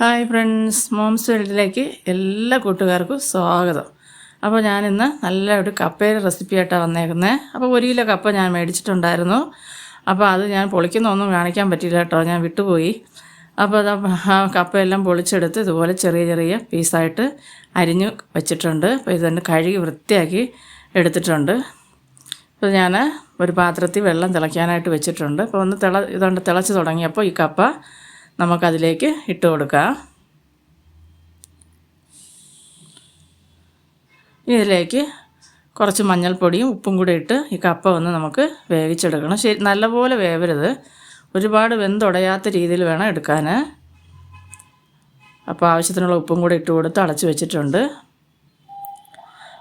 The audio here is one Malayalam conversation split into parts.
ഹായ് ഫ്രണ്ട്സ്, മോംസ് വേൾഡിലേക്ക് എല്ലാ കൂട്ടുകാർക്കും സ്വാഗതം. അപ്പോൾ ഞാനിന്ന് നല്ല ഒരു കപ്പയുടെ റെസിപ്പി ആയിട്ടാണ് വന്നേക്കുന്നത്. അപ്പോൾ 1 കിലോ കപ്പ ഞാൻ മേടിച്ചിട്ടുണ്ടായിരുന്നു. അപ്പോൾ അത് ഞാൻ പൊളിക്കുന്നൊന്നും കാണിക്കാൻ പറ്റില്ല കേട്ടോ, ഞാൻ വിട്ടുപോയി. അപ്പോൾ അത് ആ കപ്പയെല്ലാം പൊളിച്ചെടുത്ത് ഇതുപോലെ ചെറിയ ചെറിയ പീസായിട്ട് അരിഞ്ഞ് വെച്ചിട്ടുണ്ട്. അപ്പോൾ ഇതെന്നെ കഴുകി വൃത്തിയാക്കി എടുത്തിട്ടുണ്ട്. അപ്പോൾ ഞാൻ ഒരു പാത്രത്തിൽ വെള്ളം തിളയ്ക്കാനായിട്ട് വെച്ചിട്ടുണ്ട്. അപ്പോൾ ഇതുകൊണ്ട് തിളച്ച് തുടങ്ങിയപ്പോൾ ഈ കപ്പ നമുക്കതിലേക്ക് ഇട്ട് കൊടുക്കാം. ഇതിലേക്ക് കുറച്ച് മഞ്ഞൾപ്പൊടിയും ഉപ്പും കൂടി ഇട്ട് ഈ കപ്പ ഒന്ന് നമുക്ക് വേവിച്ചെടുക്കണം. നല്ലപോലെ വേവരുത്, ഒരുപാട് വെന്തുടയാത്ത രീതിയിൽ വേണം എടുക്കാൻ. അപ്പോൾ ആവശ്യത്തിനുള്ള ഉപ്പും കൂടി ഇട്ട് കൊടുത്ത് അടച്ച് വെച്ചിട്ടുണ്ട്.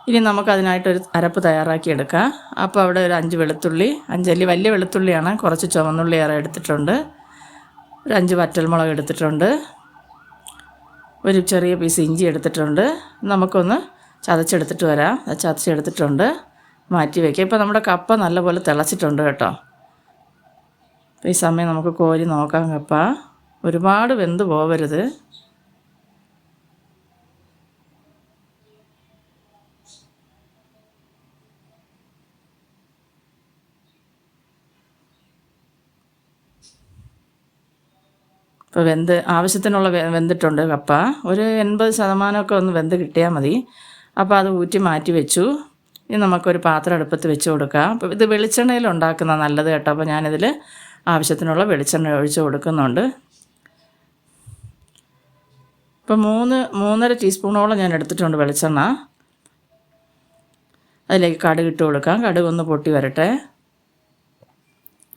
ഇനി നമുക്കതിനായിട്ടൊരു അരപ്പ് തയ്യാറാക്കി എടുക്കാം. അപ്പോൾ അവിടെ ഒരു 5 വെളുത്തുള്ളി, 5 അല്ലി വലിയ വെളുത്തുള്ളിയാണ്, കുറച്ച് ചുവന്നുള്ളി ഏറെ എടുത്തിട്ടുണ്ട്, ഒരു 5 വറ്റൽമുളക് എടുത്തിട്ടുണ്ട്, ഒരു ചെറിയ പീസ് ഇഞ്ചി എടുത്തിട്ടുണ്ട്. നമുക്കൊന്ന് ചതച്ചെടുത്തിട്ട് വരാം. ചതച്ചെടുത്തിട്ടുണ്ട്, മാറ്റി വയ്ക്കുക. ഇപ്പോൾ നമ്മുടെ കപ്പ നല്ലപോലെ തിളച്ചിട്ടുണ്ട് കേട്ടോ. ഈ സമയം നമുക്ക് കോരി നോക്കാം. കപ്പ ഒരുപാട് വെന്ത് പോവരുത്. ഇപ്പോൾ ആവശ്യത്തിനുള്ള വെന്തിട്ടുണ്ട് കപ്പ. ഒരു 80% ഒന്ന് വെന്ത് കിട്ടിയാൽ മതി. അപ്പോൾ അത് ഊറ്റി മാറ്റി വെച്ചു. ഇനി നമുക്കൊരു പാത്രം അടുപ്പത്ത് വെച്ച് കൊടുക്കാം. അപ്പോൾ ഇത് വെളിച്ചെണ്ണയിൽ ഉണ്ടാക്കുന്ന നല്ലത് കേട്ടോ. അപ്പോൾ ഞാനിതിൽ ആവശ്യത്തിനുള്ള വെളിച്ചെണ്ണ ഒഴിച്ച് കൊടുക്കുന്നുണ്ട്. ഇപ്പോൾ 3.5 ടീസ്പൂണോളം ഞാൻ എടുത്തിട്ടുണ്ട് വെളിച്ചെണ്ണ. അതിലേക്ക് കടുക് ഇട്ട് കൊടുക്കാം. കടുക് ഒന്ന് പൊട്ടി വരട്ടെ.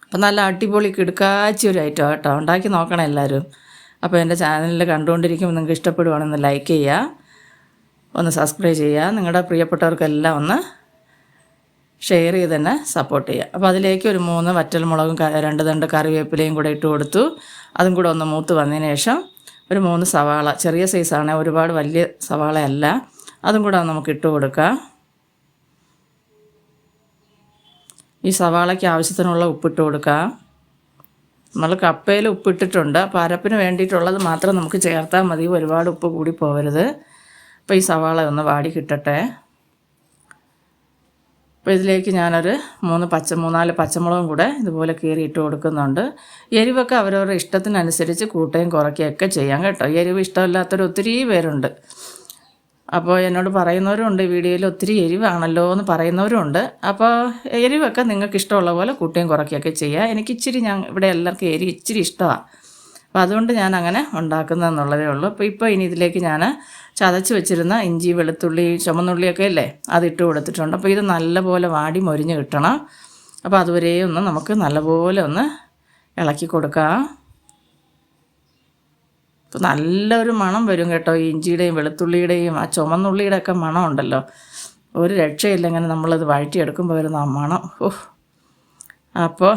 അപ്പോൾ നല്ല അടിപൊളി കിടുക്കാച്ചി ഒരു ഐറ്റം കേട്ടോ, ഉണ്ടാക്കി നോക്കണം എല്ലാവരും. അപ്പോൾ എൻ്റെ ചാനലിൽ കണ്ടുകൊണ്ടിരിക്കുമ്പോൾ നിങ്ങൾക്ക് ഇഷ്ടപ്പെടുവാണെന്ന് ലൈക്ക് ചെയ്യുക, ഒന്ന് സബ്സ്ക്രൈബ് ചെയ്യുക, നിങ്ങളുടെ പ്രിയപ്പെട്ടവർക്കെല്ലാം ഒന്ന് ഷെയർ ചെയ്ത് തന്നെ സപ്പോർട്ട് ചെയ്യുക. അപ്പോൾ അതിലേക്ക് ഒരു 3 വറ്റൽമുളകും 2 തണ്ട് കറിവേപ്പിലയും കൂടെ ഇട്ട് കൊടുത്തു. അതും കൂടെ ഒന്ന് മൂത്ത് വന്നതിന് ശേഷം ഒരു 3 സവാള, ചെറിയ സൈസാണ്, ഒരുപാട് വലിയ സവാളയല്ല, അതും കൂടെ നമുക്ക് ഇട്ട് കൊടുക്കാം. ഈ സവാളയ്ക്ക് ആവശ്യത്തിനുള്ള ഉപ്പിട്ട് കൊടുക്കാം. നമ്മൾ കപ്പയിൽ ഉപ്പിട്ടിട്ടുണ്ട്. അപ്പോൾ അരപ്പിന് വേണ്ടിയിട്ടുള്ളത് മാത്രം നമുക്ക് ചേർത്താൽ മതി, ഒരുപാട് ഉപ്പ് കൂടി പോകരുത്. അപ്പോൾ ഈ സവാള ഒന്ന് വാടി കിട്ടട്ടെ. അപ്പോൾ ഇതിലേക്ക് ഞാനൊരു 3-4 പച്ചമുളകും കൂടെ ഇതുപോലെ കീറി ഇട്ട് കൊടുക്കുന്നുണ്ട്. എരിവൊക്കെ അവരവരുടെ ഇഷ്ടത്തിനനുസരിച്ച് കൂട്ടുകയും കുറയ്ക്കുകയൊക്കെ ചെയ്യാം കേട്ടോ. എരിവ് ഇഷ്ടമില്ലാത്തൊരു ഒത്തിരി പേരുണ്ട്. അപ്പോൾ എന്നോട് പറയുന്നവരുണ്ട്, വീഡിയോയിൽ ഒത്തിരി എരിവാണല്ലോ എന്ന് പറയുന്നവരുണ്ട്. അപ്പോൾ എരിവൊക്കെ നിങ്ങൾക്ക് ഇഷ്ടമുള്ള പോലെ കൂട്ടുകയും കുറയ്ക്കുകയൊക്കെ ചെയ്യുക. ഇവിടെ എല്ലാവർക്കും ഇച്ചിരി ഇഷ്ടമാണ്. അപ്പോൾ അതുകൊണ്ട് ഞാൻ അങ്ങനെ ഉണ്ടാക്കുന്നതെന്നുള്ളതേ ഉള്ളൂ. ഇപ്പോൾ ഇനി ഇതിലേക്ക് ഞാൻ ചതച്ച് വെച്ചിരുന്ന ഇഞ്ചി, വെളുത്തുള്ളി, ചുമന്നുള്ളിയൊക്കെ ഇല്ലേ, അതിട്ട് കൊടുത്തിട്ടുണ്ട്. അപ്പോൾ ഇത് നല്ലപോലെ വാടി മൊരിഞ്ഞ് കിട്ടണം. അപ്പോൾ അതുവരെ ഒന്ന് നമുക്ക് നല്ലപോലെ ഒന്ന് ഇളക്കി കൊടുക്കാം. അപ്പോൾ നല്ലൊരു മണം വരും കേട്ടോ, ഈ ഇഞ്ചിയുടെയും വെളുത്തുള്ളിയുടെയും ആ ചുമന്നുള്ളിയുടെ ഒക്കെ മണം ഉണ്ടല്ലോ, ഒരു രക്ഷയില്ല. ഇങ്ങനെ നമ്മളത് വഴറ്റിയെടുക്കുമ്പോൾ വരുന്ന ആ മണം. അപ്പോൾ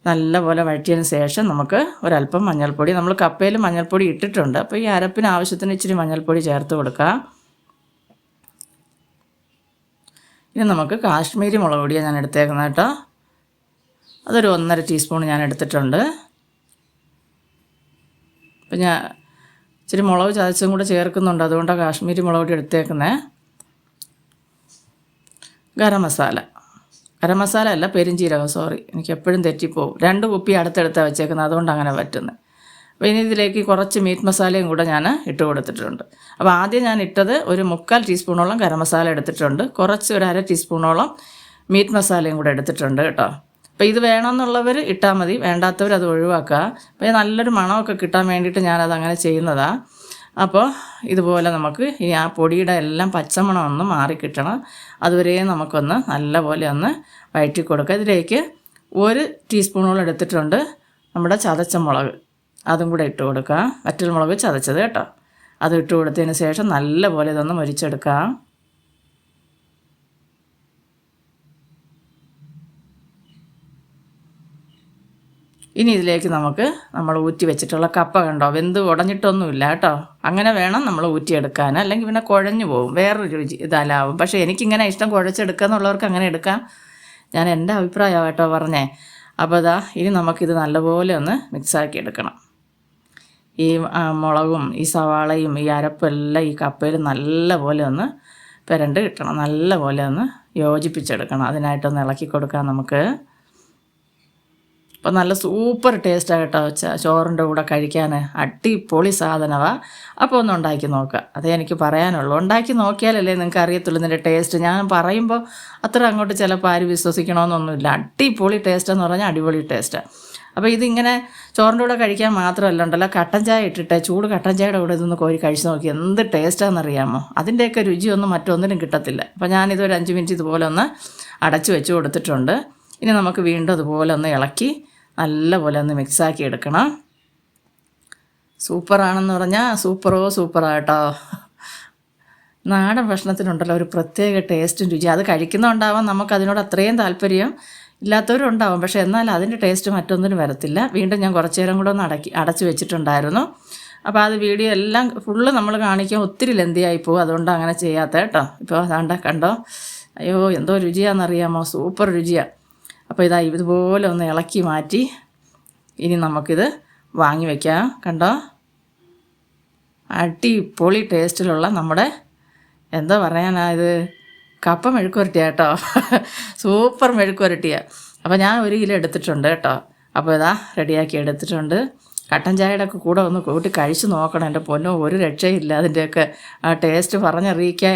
നല്ലപോലെ വഴറ്റിയതിന് ശേഷം നമുക്ക് ഒരല്പം മഞ്ഞൾപ്പൊടി, നമ്മൾ കപ്പയിൽ മഞ്ഞൾപ്പൊടി ഇട്ടിട്ടുണ്ട്. അപ്പോൾ ഈ അരപ്പിന് ആവശ്യത്തിന് ഇച്ചിരി മഞ്ഞൾപ്പൊടി ചേർത്ത് കൊടുക്കാം. ഇനി നമുക്ക് കാശ്മീരി മുളക് പൊടിയാണ് ഞാൻ എടുത്തേക്കുന്നത് കേട്ടോ. അതൊരു 1.5 ടീസ്പൂൺ ഞാൻ എടുത്തിട്ടുണ്ട്. അപ്പം ഞാൻ ഇച്ചിരി മുളക് ചതച്ചും കൂടെ ചേർക്കുന്നുണ്ട്, അതുകൊണ്ടാണ് കാശ്മീരി മുളക് പൊടി എടുത്തേക്കുന്നത്. ഗരം മസാല അല്ല, പെരുംജീരകം, സോറി, എനിക്ക് എപ്പോഴും തെറ്റിപ്പോവും. 2 കുപ്പി അടുത്തെടുത്താണ് വെച്ചേക്കുന്നത്, അതുകൊണ്ട് അങ്ങനെ പറ്റുന്നത്. അപ്പോൾ ഇനി ഇതിലേക്ക് കുറച്ച് മീറ്റ് മസാലയും കൂടെ ഞാൻ ഇട്ട് കൊടുത്തിട്ടുണ്ട്. അപ്പോൾ ആദ്യം ഞാൻ ഇട്ടത് ഒരു 3/4 ടീസ്പൂണോളം ഗരം മസാല എടുത്തിട്ടുണ്ട്, കുറച്ച് ഒരു 1/2 ടീസ്പൂണോളം മീറ്റ് മസാലയും കൂടെ എടുത്തിട്ടുണ്ട് കേട്ടോ. അപ്പോൾ ഇത് വേണമെന്നുള്ളവർ ഇട്ടാൽ മതി, വേണ്ടാത്തവർ അത് ഒഴിവാക്കുക. അപ്പോൾ നല്ലൊരു മണമൊക്കെ കിട്ടാൻ വേണ്ടിയിട്ട് ഞാനത് അങ്ങനെ ചെയ്യുന്നതാണ്. അപ്പോൾ ഇതുപോലെ നമുക്ക് ഇനി ആ പൊടിയുടെ എല്ലാം പച്ചമണം ഒന്ന് മാറിക്കിട്ടണം. അതുവരെ നമുക്കൊന്ന് നല്ലപോലെ ഒന്ന് വഴറ്റി കൊടുക്കുക. ഇതിലേക്ക് 1 ടീസ്പൂണോളം എടുത്തിട്ടുണ്ട് നമ്മുടെ ചതച്ച മുളക്, അതും കൂടെ ഇട്ട് കൊടുക്കുക. വറ്റൽമുളക് ചതച്ചത് കേട്ടോ, അത് ഇട്ട് കൊടുത്തതിന് ശേഷം നല്ലപോലെ ഇതൊന്ന് മൊരിച്ചെടുക്കാം. ഇനി ഇതിലേക്ക് നമ്മൾ ഊറ്റി വെച്ചിട്ടുള്ള കപ്പ കണ്ടോ, വെന്ത് ഉടഞ്ഞിട്ടൊന്നുമില്ല കേട്ടോ. അങ്ങനെ വേണം നമ്മൾ ഊറ്റിയെടുക്കാൻ, അല്ലെങ്കിൽ പിന്നെ കുഴഞ്ഞു പോകും, വേറൊരു രുചി ഇതാലാവും. പക്ഷേ എനിക്കിങ്ങനെ ഇഷ്ടം, കുഴച്ചെടുക്കുക എന്നുള്ളവർക്ക് അങ്ങനെ എടുക്കാം. ഞാൻ എൻ്റെ അഭിപ്രായമാണ് കേട്ടോ പറഞ്ഞേ. അപ്പോൾ ഇനി നമുക്കിത് നല്ലപോലെ ഒന്ന് മിക്സാക്കി എടുക്കണം. ഈ മുളകും ഈ സവാളയും ഈ അരപ്പും എല്ലാം ഈ കപ്പയിൽ നല്ല പോലെ ഒന്ന് പുരണ്ട് കിട്ടണം, നല്ല പോലെ ഒന്ന് യോജിപ്പിച്ചെടുക്കണം. അതിനായിട്ടൊന്ന് ഇളക്കി കൊടുക്കാം നമുക്ക്. അപ്പോൾ നല്ല സൂപ്പർ ടേസ്റ്റാണ് കേട്ടോ ചോറിൻ്റെ കൂടെ കഴിക്കാൻ. അടിപൊളി സാധനമാണ്. അപ്പോൾ ഒന്ന് ഉണ്ടാക്കി നോക്കുക, അതേ എനിക്ക് പറയാനുള്ളൂ. ഉണ്ടാക്കി നോക്കിയാലല്ലേ നിങ്ങൾക്ക് അറിയത്തുള്ളൂ ഇതിൻ്റെ ടേസ്റ്റ്. ഞാൻ പറയുമ്പോൾ അത്ര അങ്ങോട്ട് ചിലപ്പോൾ ആരും വിശ്വസിക്കണമെന്നൊന്നുമില്ല. അടിപൊളി ടേസ്റ്റ് എന്ന് പറഞ്ഞാൽ അടിപൊളി ടേസ്റ്റാണ്. അപ്പോൾ ഇതിങ്ങനെ ചോറിൻ്റെ കൂടെ കഴിക്കാൻ മാത്രമല്ല ഉണ്ടല്ലോ, കട്ടൻ ചായ ഇട്ടിട്ട് ചൂട് കട്ടൻ ചായയുടെ കൂടെ ഇതൊന്ന് കോരി കഴിച്ച് നോക്കി എന്ത് ടേസ്റ്റാണെന്നറിയാമോ. അതിൻ്റെയൊക്കെ രുചിയൊന്നും മറ്റൊന്നിനും കിട്ടത്തില്ല. അപ്പോൾ ഞാനിതൊരു 5 മിനിറ്റ് ഇതുപോലെ ഒന്ന് അടച്ച് വെച്ച് കൊടുത്തിട്ടുണ്ട്. ഇനി നമുക്ക് വീണ്ടും അതുപോലെ ഒന്ന് ഇളക്കി നല്ലപോലെ ഒന്ന് മിക്സാക്കി എടുക്കണം. സൂപ്പറാണെന്ന് പറഞ്ഞാൽ സൂപ്പറാണ് കേട്ടോ. നാടൻ ഭക്ഷണത്തിനുണ്ടല്ലോ ഒരു പ്രത്യേക ടേസ്റ്റും രുചി. അത് കഴിക്കുന്നുണ്ടാവാം നമുക്കതിനോട് അത്രയും താല്പര്യം ഇല്ലാത്തവരും ഉണ്ടാവും, പക്ഷേ എന്നാൽ അതിൻ്റെ ടേസ്റ്റ് മറ്റൊന്നിനും വരത്തില്ല. വീണ്ടും ഞാൻ കുറച്ച് നേരം കൂടെ ഒന്ന് അടച്ച് വെച്ചിട്ടുണ്ടായിരുന്നു. അപ്പോൾ അത് വീഡിയോ എല്ലാം ഫുള്ള് നമ്മൾ കാണിക്കാൻ ഒത്തിരി ലെന്തിയായി പോകും, അതുകൊണ്ട് അങ്ങനെ ചെയ്യാത്ത കേട്ടോ. ഇപ്പോൾ അതാണ്ട കണ്ടോ, അയ്യോ എന്തോ രുചിയാണെന്നറിയാമോ, സൂപ്പർ രുചിയാണ്. അപ്പോൾ ഇതുപോലെ ഒന്ന് ഇളക്കി മാറ്റി ഇനി നമുക്കിത് വാങ്ങി വയ്ക്കാം. കണ്ടോ, അടിപൊളി ടേസ്റ്റിലുള്ള നമ്മുടെ എന്താ പറയാനാ ഇത് കപ്പ മെഴുക്കുവരട്ടിയാണ് കേട്ടോ. സൂപ്പർ മെഴുക്കുവരട്ടിയാണ്. അപ്പോൾ ഞാൻ 1 കിലോ എടുത്തിട്ടുണ്ട് കേട്ടോ. അപ്പോൾ റെഡിയാക്കി എടുത്തിട്ടുണ്ട്. കട്ടൻ ചായയുടെ ഒക്കെ കൂടെ ഒന്ന് കൂട്ടി കഴിച്ച് നോക്കണം എൻ്റെ പൊന്നോ, ഒരു രക്ഷയില്ല. അതിൻ്റെയൊക്കെ ആ ടേസ്റ്റ് പറഞ്ഞറിയിക്കാൻ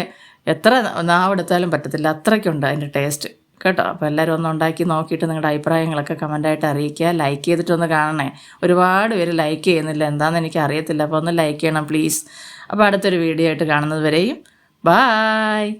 എത്ര നാവെടുത്താലും പറ്റത്തില്ല, അത്രയ്ക്കുണ്ട് അതിൻ്റെ ടേസ്റ്റ് കേട്ടോ. അപ്പോൾ എല്ലാവരും ഒന്ന് ഉണ്ടാക്കി നോക്കിയിട്ട് നിങ്ങളുടെ അഭിപ്രായങ്ങളൊക്കെ കമൻറ്റായിട്ട് അറിയിക്കുക. ലൈക്ക് ചെയ്തിട്ടൊന്ന് കാണണേ. ഒരുപാട് പേര് ലൈക്ക് ചെയ്യുന്നില്ല, എന്താണെന്ന് എനിക്ക് അറിയത്തില്ല. അപ്പോൾ ഒന്ന് ലൈക്ക് ചെയ്യണം പ്ലീസ്. അപ്പോൾ അടുത്തൊരു വീഡിയോ ആയിട്ട് കാണുന്നത് വരെയും ബായ്.